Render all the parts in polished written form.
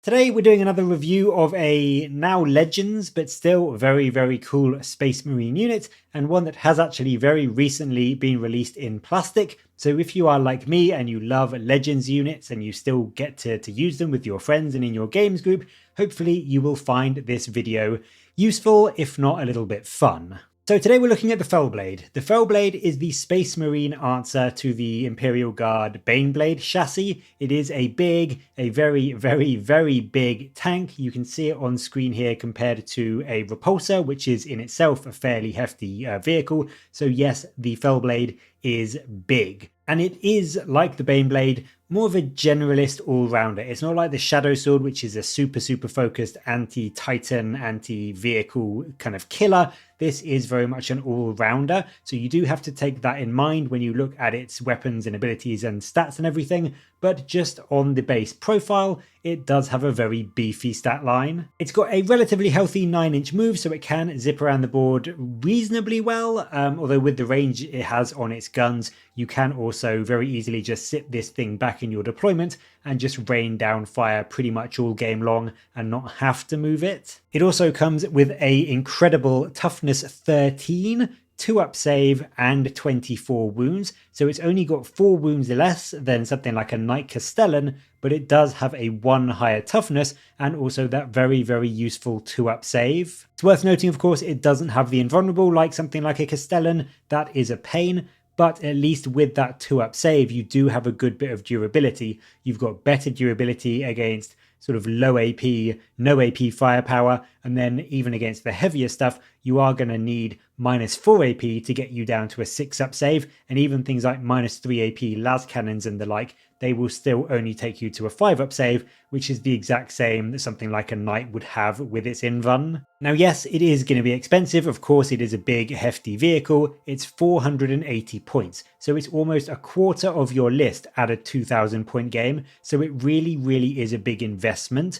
Today we're doing another review of a now Legends but still very cool Space Marine unit, and one that has actually very recently been released in plastic. So if you are like me and you love Legends units and you still get to use them with your friends and in your games group, hopefully you will find this video useful, if not a little bit fun. So today we're looking at the Fellblade. The Fellblade is the Space Marine answer to the Imperial Guard Baneblade chassis. It is a very big tank. You can see it on screen here compared to a Repulsor, which is in itself a fairly hefty vehicle. So yes, the Fellblade is big. And it is, like the Baneblade, more of a generalist all-rounder. It's not like the Shadow Sword, which is a super focused anti-Titan, anti-vehicle kind of killer. This is very much an all-rounder, so you do have to take that in mind when you look at its weapons and abilities and stats and everything, but just on the base profile, it does have a very beefy stat line. It's got a relatively healthy 9-inch move, so it can zip around the board reasonably well, although with the range it has on its guns, you can also very easily just sit this thing back in your deployment and just rain down fire pretty much all game long and not have to move it. It also comes with a incredible toughness 13, 2-up save and 24 wounds, so it's only got 4 wounds less than something like a Knight Castellan, but it does have a 1 higher toughness and also that very useful 2-up save. It's worth noting, of course, it doesn't have the invulnerable like something like a Castellan. That is a pain, but at least with that 2-up save, you do have a good bit of durability. You've got better durability against sort of low AP, no AP firepower, and then even against the heavier stuff, you are going to need -4 AP to get you down to a 6-up save, and even things like -3 AP las cannons and the like, they will still only take you to a 5-up save, which is the exact same that something like a Knight would have with its invuln. Now yes, it is going to be expensive, of course it is a big hefty vehicle, it's 480 points, so it's almost a quarter of your list at a 2000 point game, so it really is a big investment.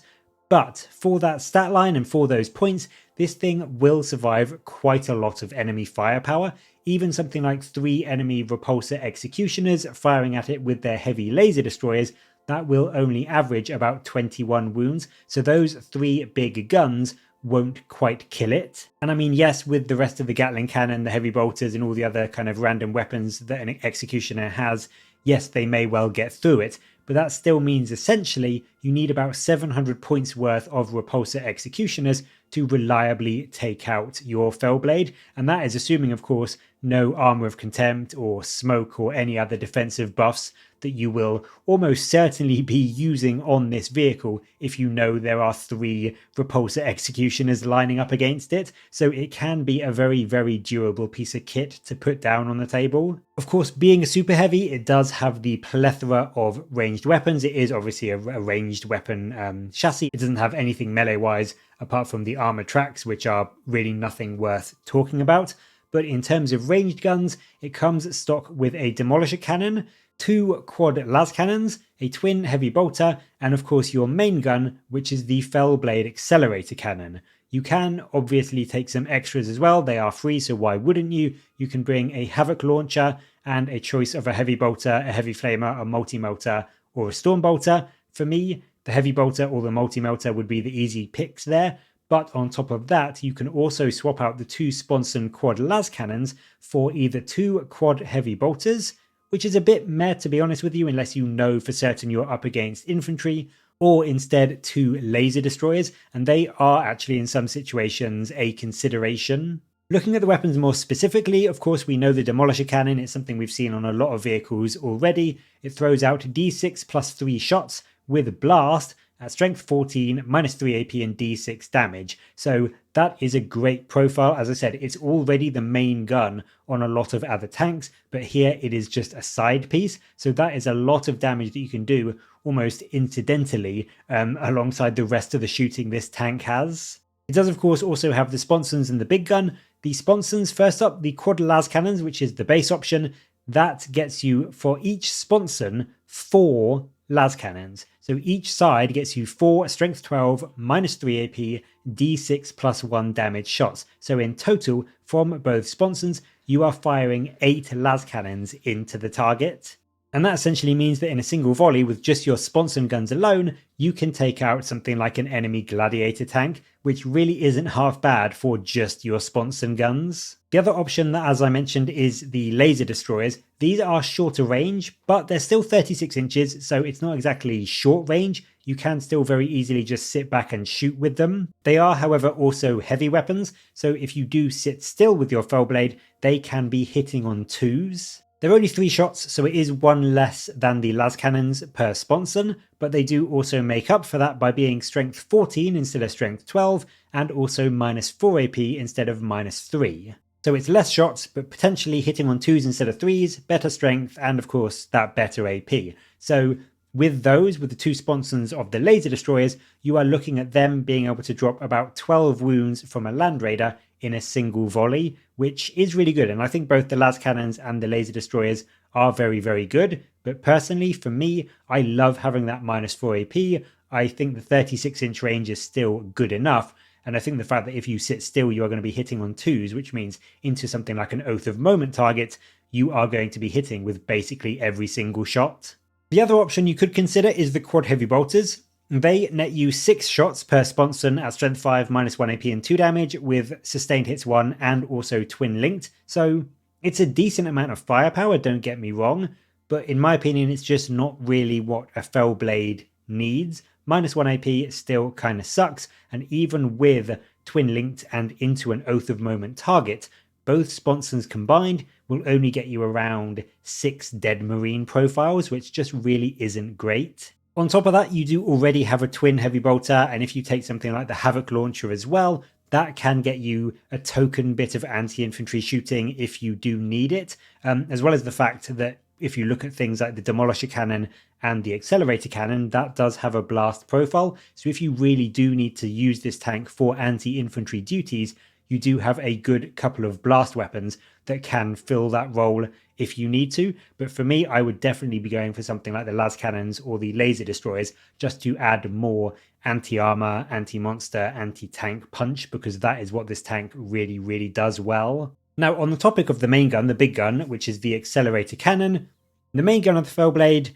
But for that stat line and for those points, this thing will survive quite a lot of enemy firepower. Even something like 3 enemy repulsor executioners firing at it with their heavy laser destroyers, that will only average about 21 wounds, so those 3 big guns won't quite kill it. And I mean, yes, with the rest of the Gatling cannon, the heavy bolters and all the other kind of random weapons that an executioner has, yes, they may well get through it, but that still means essentially you need about 700 points worth of repulsor executioners to reliably take out your Fellblade, and that is assuming, of course, no Armor of Contempt or Smoke or any other defensive buffs that you will almost certainly be using on this vehicle if you know there are 3 repulsor executioners lining up against it, so it can be a very durable piece of kit to put down on the table. Of course, being a super heavy, it does have the plethora of ranged weapons. It is obviously a ranged weapon chassis. It doesn't have anything melee wise apart from the armor tracks, which are really nothing worth talking about. But in terms of ranged guns, it comes stock with a demolisher cannon, 2 quad las cannons, a twin heavy bolter, and of course your main gun, which is the Fellblade Accelerator cannon. You can obviously take some extras as well, they are free, so why wouldn't you? You can bring a Havoc launcher and a choice of a heavy bolter, a heavy flamer, a multi-melter, or a storm bolter. For me, the heavy bolter or the multi-melter would be the easy picks there. But on top of that, you can also swap out the 2 sponson quad las cannons for either 2 quad heavy bolters, which is a bit meh to be honest with you, unless you know for certain you're up against infantry, or instead 2 laser destroyers, and they are actually in some situations a consideration. Looking at the weapons more specifically, of course we know the Demolisher Cannon is something we've seen on a lot of vehicles already. It throws out D6 plus 3 shots with Blast at strength 14, -3 AP and D6 damage. So that is a great profile. As I said, it's already the main gun on a lot of other tanks, but here it is just a side piece. So that is a lot of damage that you can do almost incidentally alongside the rest of the shooting this tank has. It does of course also have the sponsons and the big gun. The sponsons, first up, the quad las cannons, which is the base option, that gets you for each sponson 4 las cannons. So each side gets you 4 strength 12, -3 AP, D6 plus 1 damage shots. So in total, from both sponsons, you are firing 8 las cannons into the target. And that essentially means that in a single volley with just your sponson guns alone, you can take out something like an enemy gladiator tank, which really isn't half bad for just your sponson guns. The other option that, as I mentioned, is the laser destroyers. These are shorter range, but they're still 36 inches, so it's not exactly short range. You can still very easily just sit back and shoot with them. They are, however, also heavy weapons, so if you do sit still with your Fellblade, they can be hitting on 2s. They're only 3 shots, so it is 1 less than the las cannons per sponson, but they do also make up for that by being strength 14 instead of strength 12, and also minus 4 AP instead of minus 3. So it's less shots, but potentially hitting on 2s instead of 3s, better strength, and of course that better AP. So with those, with the 2 sponsons of the laser destroyers, you are looking at them being able to drop about 12 wounds from a land raider in a single volley, which is really good. And I think both the las cannons and the laser destroyers are very, very good. But personally, for me, I love having that minus 4 AP. I think the 36-inch range is still good enough. And I think the fact that if you sit still, you are going to be hitting on 2s, which means into something like an Oath of Moment target, you are going to be hitting with basically every single shot. The other option you could consider is the quad heavy bolters. They net you 6 shots per sponson at strength 5, minus 1 AP and 2 damage, with sustained hits 1 and also twin linked. So it's a decent amount of firepower, don't get me wrong, but in my opinion, it's just not really what a Fellblade needs. Minus 1 AP still kind of sucks, and even with twin linked and into an Oath of Moment target, both sponsons combined will only get you around 6 dead marine profiles, which just really isn't great. On top of that, you do already have a twin heavy bolter, and if you take something like the Havoc launcher as well, that can get you a token bit of anti-infantry shooting if you do need it, as well as the fact that if you look at things like the Demolisher cannon and the Accelerator cannon, that does have a blast profile. So if you really do need to use this tank for anti-infantry duties, you do have a good couple of blast weapons that can fill that role if you need to. But for me, I would definitely be going for something like the las cannons or the laser destroyers, just to add more anti-armor, anti-monster, anti-tank punch, because that is what this tank really, really does well. Now, on the topic of the main gun, the big gun, which is the Accelerator cannon, the main gun of the Fellblade,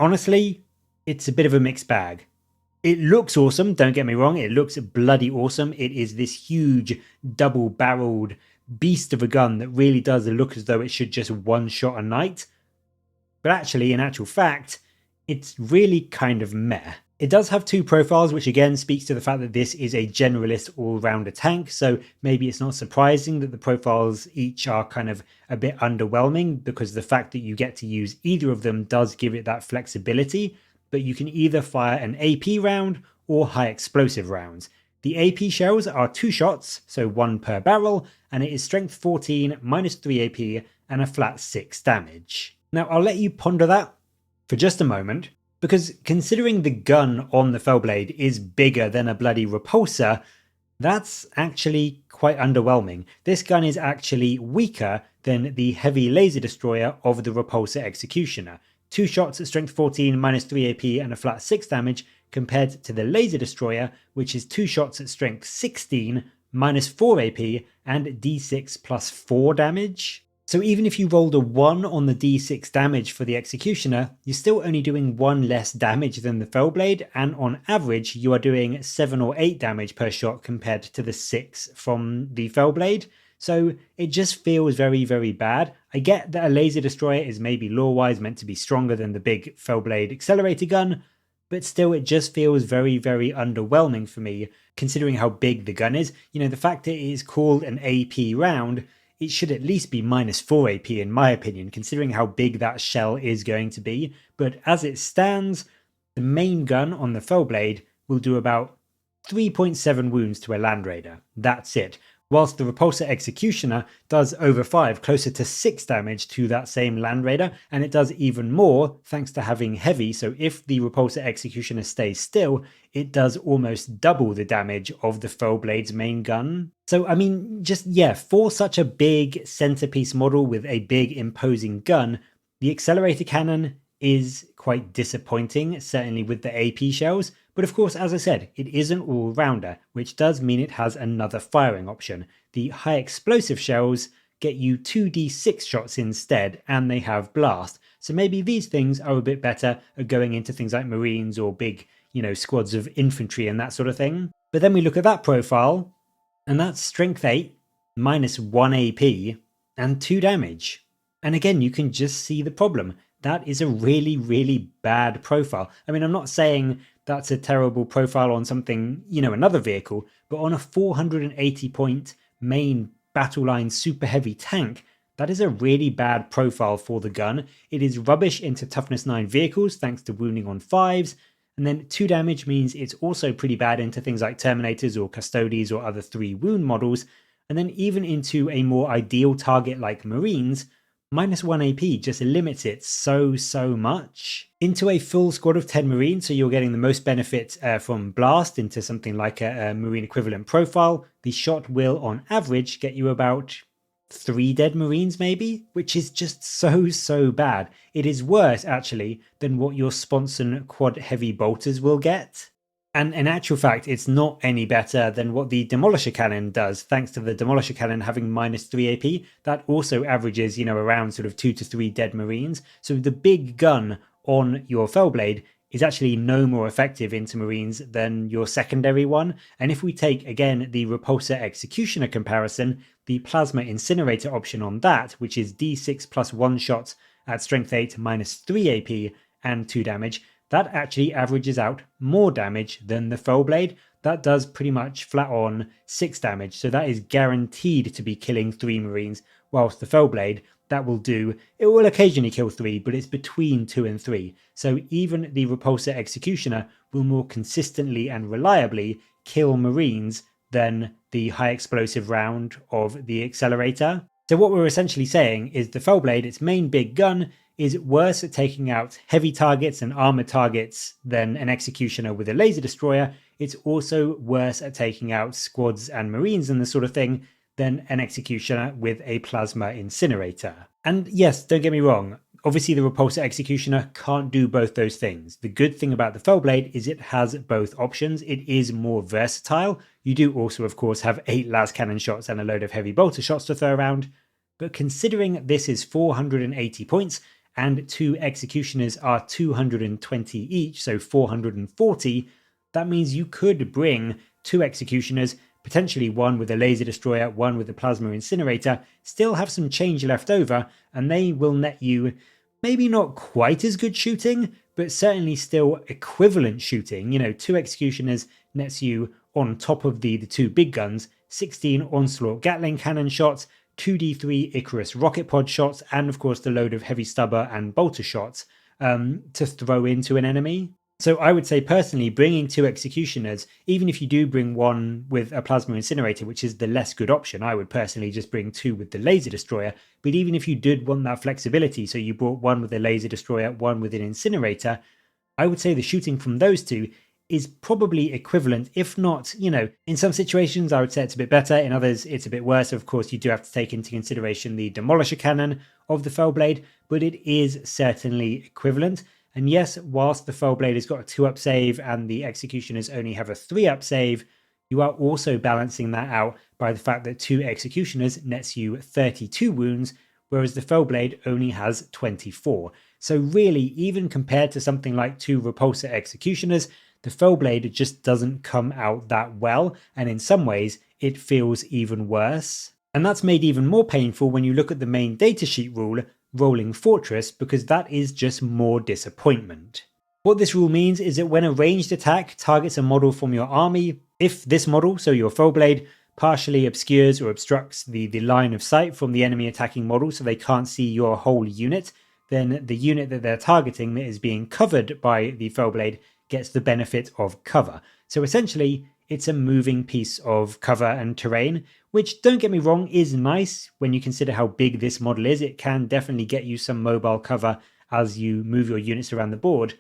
honestly, it's a bit of a mixed bag. It looks awesome, don't get me wrong, it looks bloody awesome. It is this huge double-barreled beast of a gun that really does look as though it should just one-shot a knight. But actually, in actual fact, it's really kind of meh. It does have 2 profiles, which again speaks to the fact that this is a generalist all-rounder tank, so maybe it's not surprising that the profiles each are kind of a bit underwhelming, because the fact that you get to use either of them does give it that flexibility. But you can either fire an AP round or high explosive rounds. The AP shells are 2 shots, so 1 per barrel, and it is strength 14, minus 3 AP, and a flat 6 damage. Now I'll let you ponder that for just a moment, because considering the gun on the Fellblade is bigger than a bloody repulsor, that's actually quite underwhelming. This gun is actually weaker than the heavy laser destroyer of the repulsor executioner. 2 shots at strength 14, minus 3 AP and a flat 6 damage, compared to the laser destroyer, which is 2 shots at strength 16, minus 4 AP and d6 plus 4 damage. So even if you rolled a 1 on the d6 damage for the executioner, you're still only doing 1 less damage than the Fellblade, and on average you are doing 7 or 8 damage per shot compared to the 6 from the Fellblade. So it just feels very, very bad. I get that a laser destroyer is maybe lore-wise meant to be stronger than the big Fellblade accelerator gun, but still it just feels very, very underwhelming for me, considering how big the gun is. You know, the fact that it is called an AP round, it should at least be minus 4 AP in my opinion, considering how big that shell is going to be. But as it stands, the main gun on the Fellblade will do about 3.7 wounds to a Land Raider. That's it. Whilst the Repulsor Executioner does over 5, closer to 6 damage to that same Land Raider, and it does even more thanks to having heavy, so if the Repulsor Executioner stays still, it does almost double the damage of the Fellblade's main gun. So I mean, just yeah, for such a big centerpiece model with a big imposing gun, the Accelerator Cannon is quite disappointing, certainly with the AP shells. But of course, as I said, it is an all-rounder, which does mean it has another firing option. The high explosive shells get you 2d6 shots instead, and they have blast. So maybe these things are a bit better at going into things like Marines or big, squads of infantry and that sort of thing. But then we look at that profile, and that's strength 8, minus 1 AP, and 2 damage. And again, you can just see the problem. That is a really, really bad profile. I mean, I'm not saying that's a terrible profile on something, another vehicle, but on a 480 point main battle line super heavy tank, that is a really bad profile for the gun. It is rubbish into toughness 9 vehicles thanks to wounding on 5s, and then 2 damage means it's also pretty bad into things like Terminators or Custodes or other 3 wound models, and then even into a more ideal target like Marines, minus 1 AP just limits it so much. Into a full squad of 10 Marines, so you're getting the most benefit from Blast into something like a Marine equivalent profile, the shot will on average get you about 3 dead Marines maybe, which is just so bad. It is worse actually than what your Sponson quad heavy bolters will get. And in actual fact, it's not any better than what the Demolisher Cannon does, thanks to the Demolisher Cannon having minus 3 AP. That also averages, around sort of 2 to 3 dead Marines. So the big gun on your Fellblade is actually no more effective into Marines than your secondary one. And if we take, again, the Repulsor Executioner comparison, the Plasma Incinerator option on that, which is D6 plus 1 shot at strength 8 minus 3 AP and 2 damage, that actually averages out more damage than the Fellblade. That does pretty much flat on 6 damage, so that is guaranteed to be killing 3 Marines, whilst the Fellblade, it will occasionally kill 3, but it's between 2 and 3. So even the Repulsor Executioner will more consistently and reliably kill Marines than the high explosive round of the Accelerator. So what we're essentially saying is the Fellblade, its main big gun, is worse at taking out heavy targets and armored targets than an Executioner with a laser destroyer. It's also worse at taking out squads and Marines and this sort of thing than an Executioner with a Plasma Incinerator. And yes, don't get me wrong, obviously the Repulsor Executioner can't do both those things. The good thing about the Fellblade is it has both options. It is more versatile. You do also, of course, have 8 las cannon shots and a load of heavy bolter shots to throw around. But considering this is 480 points, and 2 Executioners are 220 each, so 440, that means you could bring 2 Executioners, potentially one with a laser destroyer, one with a plasma incinerator, still have some change left over, and they will net you maybe not quite as good shooting, but certainly still equivalent shooting. 2 Executioners nets you, on top of the 2 big guns, 16 Onslaught Gatling cannon shots, 2d3 Icarus rocket pod shots, and of course the load of heavy stubber and bolter shots to throw into an enemy. So I would say personally, bringing 2 Executioners, even if you do bring one with a plasma incinerator, which is the less good option, I would personally just bring 2 with the laser destroyer. But even if you did want that flexibility, so you brought one with a laser destroyer, one with an incinerator, I would say the shooting from those 2 is probably equivalent, if not, in some situations I would say it's a bit better, in others it's a bit worse. Of course, you do have to take into consideration the Demolisher Cannon of the Fellblade, but it is certainly equivalent. And yes, whilst the Fellblade has got a 2-up save and the Executioners only have a 3-up save, you are also balancing that out by the fact that 2 Executioners nets you 32 wounds, whereas the Fellblade only has 24. So really, even compared to something like 2 Repulsor Executioners, the Fellblade just doesn't come out that well, and in some ways, it feels even worse. And that's made even more painful when you look at the main datasheet rule, Rolling Fortress, because that is just more disappointment. What this rule means is that when a ranged attack targets a model from your army, if this model, so your Fellblade, partially obscures or obstructs the line of sight from the enemy attacking model so they can't see your whole unit, then the unit that they're targeting that is being covered by the Fellblade gets the benefit of cover. So essentially, it's a moving piece of cover and terrain, which, don't get me wrong, is nice when you consider how big this model is. It can definitely get you some mobile cover as you move your units around the board.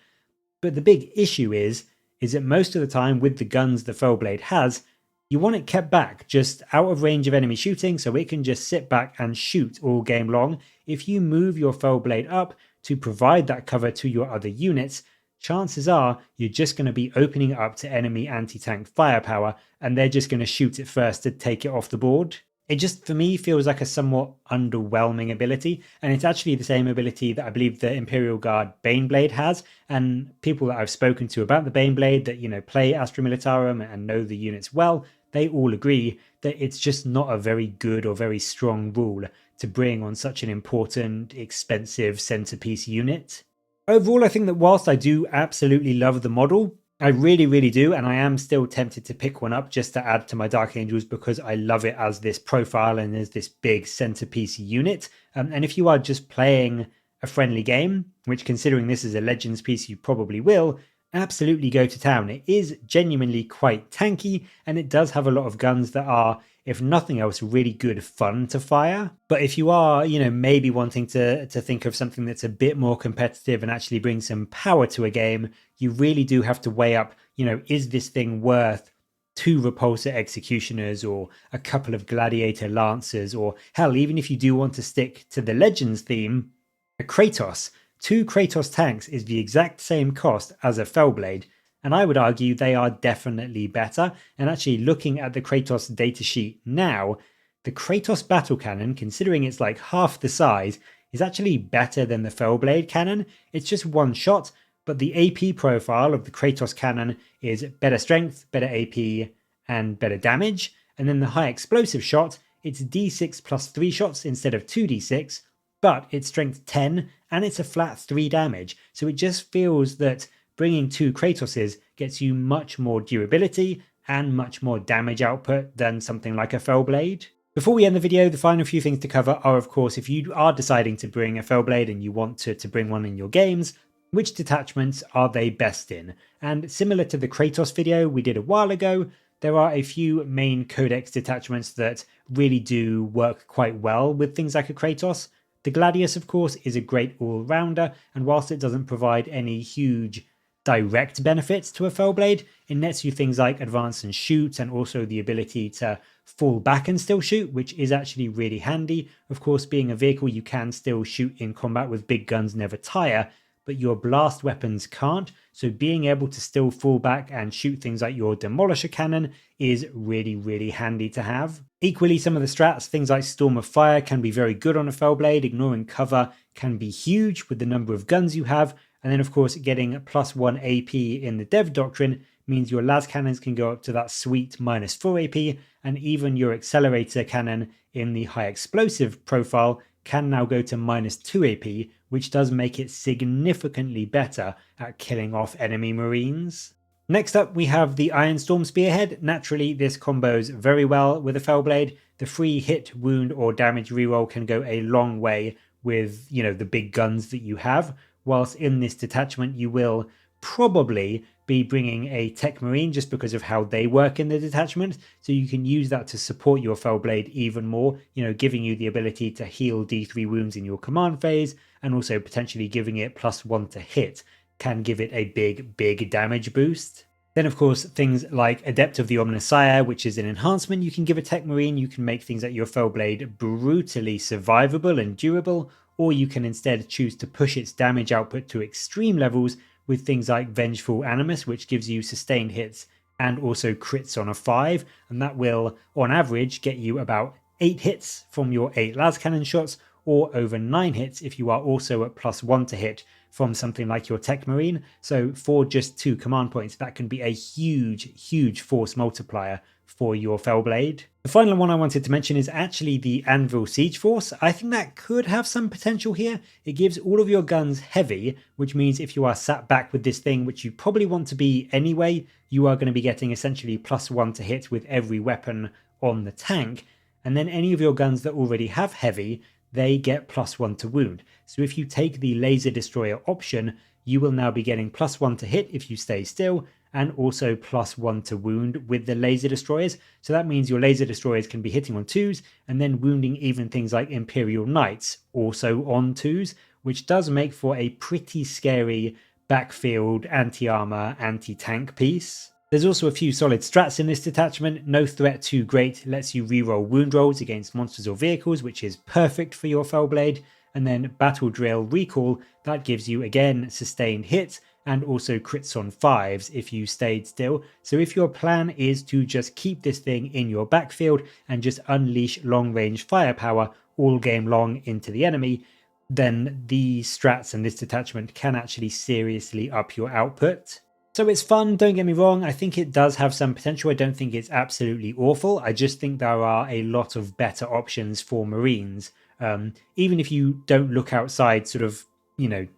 But the big issue is that most of the time with the guns the Fellblade has, you want it kept back, just out of range of enemy shooting, so it can just sit back and shoot all game long. If you move your Fellblade up to provide that cover to your other units, chances are you're just going to be opening it up to enemy anti-tank firepower, and they're just going to shoot it first to take it off the board. It just, for me, feels like a somewhat underwhelming ability, and it's actually the same ability that I believe the Imperial Guard Baneblade has, and people that I've spoken to about the Baneblade that, play Astra Militarum and know the units well, they all agree that it's just not a very good or very strong rule to bring on such an important, expensive centerpiece unit. Overall, I think that whilst I do absolutely love the model, I really, really do, and I am still tempted to pick one up just to add to my Dark Angels because I love it as this profile and as this big centerpiece unit. And if you are just playing a friendly game, which considering this is a Legends piece you probably will, absolutely go to town. It is genuinely quite tanky, and it does have a lot of guns that are, if nothing else, really good fun to fire. But if you are, maybe wanting to think of something that's a bit more competitive and actually bring some power to a game, you really do have to weigh up, is this thing worth 2 Repulsor Executioners or a couple of Gladiator Lancers, or hell, even if you do want to stick to the Legends theme, a Kratos. 2 Kratos tanks is the exact same cost as a Fellblade, and I would argue they are definitely better. And actually looking at the Kratos datasheet now, the Kratos battle cannon, considering it's like half the size, is actually better than the Fellblade cannon. It's just one shot, but the AP profile of the Kratos cannon is better strength, better AP, and better damage. And then the high explosive shot, it's D6 plus 3 shots instead of 2D6, but it's strength 10 and it's a flat 3 damage. So it just feels that bringing 2 Kratoses gets you much more durability and much more damage output than something like a Fellblade. Before we end the video, the final few things to cover are, of course, if you are deciding to bring a Fellblade and you want to bring one in your games, which detachments are they best in? And similar to the Kratos video we did a while ago, there are a few main Codex detachments that really do work quite well with things like a Kratos. The Gladius, of course, is a great all-rounder, and whilst it doesn't provide any huge direct benefits to a Fellblade, it nets you things like advance and shoot, and also the ability to fall back and still shoot, which is actually really handy. Of course, being a vehicle, you can still shoot in combat with big guns never tire, but your blast weapons can't, so being able to still fall back and shoot things like your Demolisher Cannon is really, really handy to have. Equally, some of the strats, things like Storm of Fire, can be very good on a Fellblade. Ignoring cover can be huge with the number of guns you have, and then of course getting +1 AP in the Dev Doctrine means your las cannons can go up to that sweet -4 AP, and even your Accelerator cannon in the high explosive profile can now go to -2 AP, which does make it significantly better at killing off enemy marines. Next up, we have the Ironstorm Spearhead. Naturally, this combos very well with a Fellblade. The free hit, wound, or damage reroll can go a long way with, the big guns that you have, whilst in this detachment you will probably be bringing a Tech Marine just because of how they work in the detachment, so you can use that to support your Fellblade even more, giving you the ability to heal D3 wounds in your command phase, and also potentially giving it +1 to hit can give it a big damage boost. Then of course things like Adept of the Omnissiah, which is an enhancement you can give a Tech Marine. You can make things like your Fellblade brutally survivable and durable, or you can instead choose to push its damage output to extreme levels with things like Vengeful Animus, which gives you sustained hits and also crits on a 5, and that will on average get you about 8 hits from your 8 las cannon shots, or over 9 hits if you are also at +1 to hit from something like your Tech Marine. So for just 2 command points, that can be a huge force multiplier for your Fellblade. The final one I wanted to mention is actually the Anvil Siege Force. I think that could have some potential here. It gives all of your guns heavy, which means if you are sat back with this thing, which you probably want to be anyway, you are going to be getting essentially +1 to hit with every weapon on the tank. And then any of your guns that already have heavy, they get +1 to wound. So if you take the Laser Destroyer option, you will now be getting +1 to hit if you stay still, and also +1 to wound with the Laser Destroyers. So that means your Laser Destroyers can be hitting on 2s, and then wounding even things like Imperial Knights also on 2s, which does make for a pretty scary backfield anti-armor, anti-tank piece. There's also a few solid strats in this detachment. No threat too great lets you reroll wound rolls against monsters or vehicles, which is perfect for your Fellblade. And then Battle Drill Recall, that gives you again sustained hits and also crits on 5s if you stayed still. So if your plan is to just keep this thing in your backfield and just unleash long range firepower all game long into the enemy, then these strats and this detachment can actually seriously up your output. So it's fun, don't get me wrong, I think it does have some potential. I don't think it's absolutely awful. I just think there are a lot of better options for Marines. Even if you don't look outside sort of,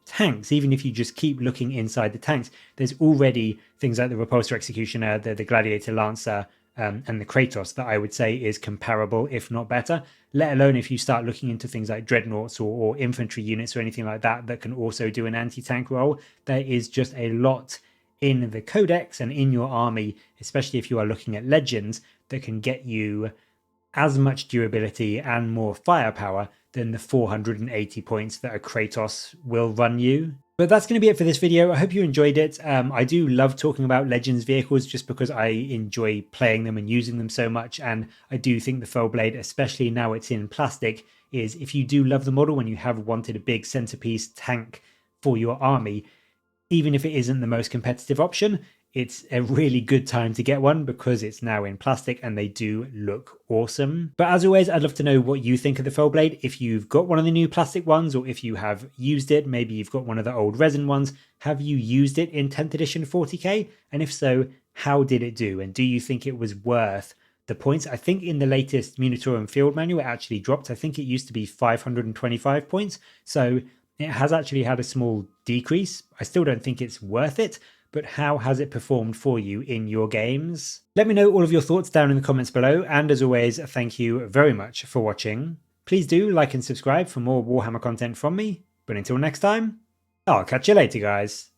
tanks, even if you just keep looking inside the tanks, there's already things like the Repulsor Executioner, the Gladiator Lancer, and the Kratos that I would say is comparable, if not better, let alone if you start looking into things like dreadnoughts or infantry units or anything like that that can also do an anti-tank role. There is just a lot in the codex and in your army, especially if you are looking at legends, that can get you as much durability and more firepower than the 480 points that a Kratos will run you. But that's going to be it for this video. I hope you enjoyed it. I do love talking about Legends vehicles just because I enjoy playing them and using them so much. And I do think the Fellblade, especially now it's in plastic, is if you do love the model and you have wanted a big centerpiece tank for your army, even if it isn't the most competitive option, it's a really good time to get one because it's now in plastic and they do look awesome. But as always, I'd love to know what you think of the Fellblade. If you've got one of the new plastic ones, or if you have used it, maybe you've got one of the old resin ones. Have you used it in 10th edition 40k? And if so, how did it do? And do you think it was worth the points? I think in the latest Munitorum Field Manual, it actually dropped. I think it used to be 525 points. So it has actually had a small decrease. I still don't think it's worth it, but how has it performed for you in your games? Let me know all of your thoughts down in the comments below, and as always, thank you very much for watching. Please do like and subscribe for more Warhammer content from me, but until next time, I'll catch you later, guys.